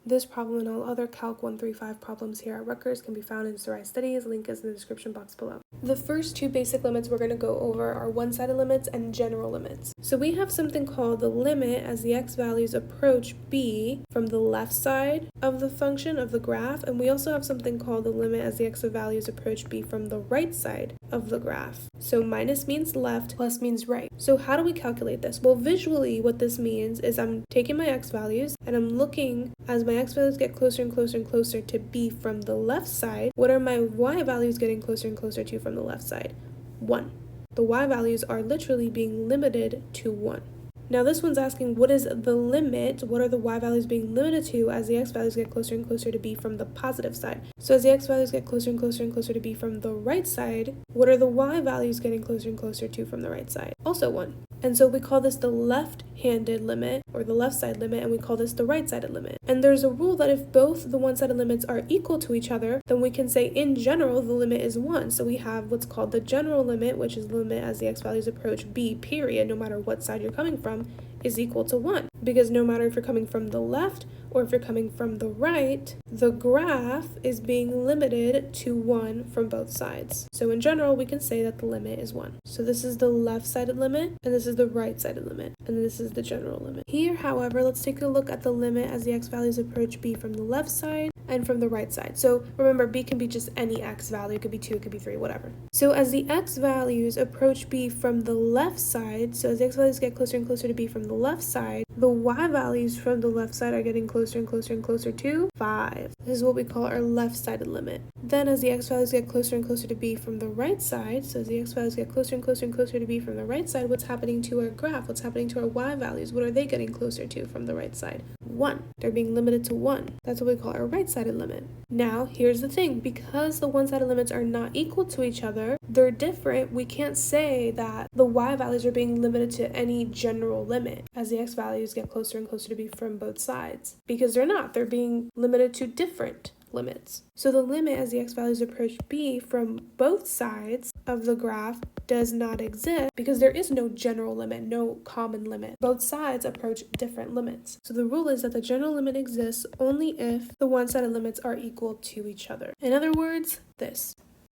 This problem and all other Calc 135 problems here at Rutgers can be found in Sarai Studies. Link is in the description box below. The first two basic limits we're going to go over are one-sided limits and general limits. So we have something called the limit as the x values approach b from the left side of the function of the graph, and we also have something called the limit as the x values approach b from the right side of the graph. So minus means left, plus means right. So how do we calculate this? Well, visually what this means is I'm taking my x values and I'm looking as my x values get closer and closer and closer to b from the left side. What are my y values getting closer and closer to from the left side? 1. The y values are literally being limited to 1. Now this one's asking, what is the limit? What are the y values being limited to as the x values get closer and closer to b from the positive side? So as the x values get closer and closer and closer to b from the right side, what are the y values getting closer and closer to from the right side? Also 1. And so we call this the left-handed limit, or the left side limit, and we call this the right-sided limit. And there's a rule that if both the one-sided limits are equal to each other, then we can say in general the limit is 1. So we have what's called the general limit, which is the limit as the x values approach b, period, no matter what side you're coming from, is equal to 1. Because no matter if you're coming from the left or if you're coming from the right, the graph is being limited to 1 from both sides. So in general, we can say that the limit is 1. So this is the left-sided limit, and this is the right-sided limit, and this is the general limit. Here, however, let's take a look at the limit as the x values approach b from the left side and from the right side. So remember, b can be just any x value. It could be 2, it could be 3, whatever. So as the x values approach b from the left side, so as the x values get closer and closer to b from the left side, the y values from the left side are getting closer and closer and closer to 5. This is what we call our left-sided limit. Then as the x values get closer and closer to b from the right side, so as the x values get closer and closer and closer to b from the right side, what's happening to our graph? What's happening to our y values? What are they getting closer to from the right side? 1. They're being limited to 1. That's what we call our right-sided limit. Now, here's the thing. Because the one-sided limits are not equal to each other, they're different. We can't say that the y values are being limited to any general limit as the x values get closer and closer to b from both sides, because they're not. They're being limited to different limits. So the limit as the x values approach b from both sides of the graph does not exist because there is no general limit, no common limit. Both sides approach different limits. So the rule is that the general limit exists only if the one-sided limits are equal to each other. In other words, this.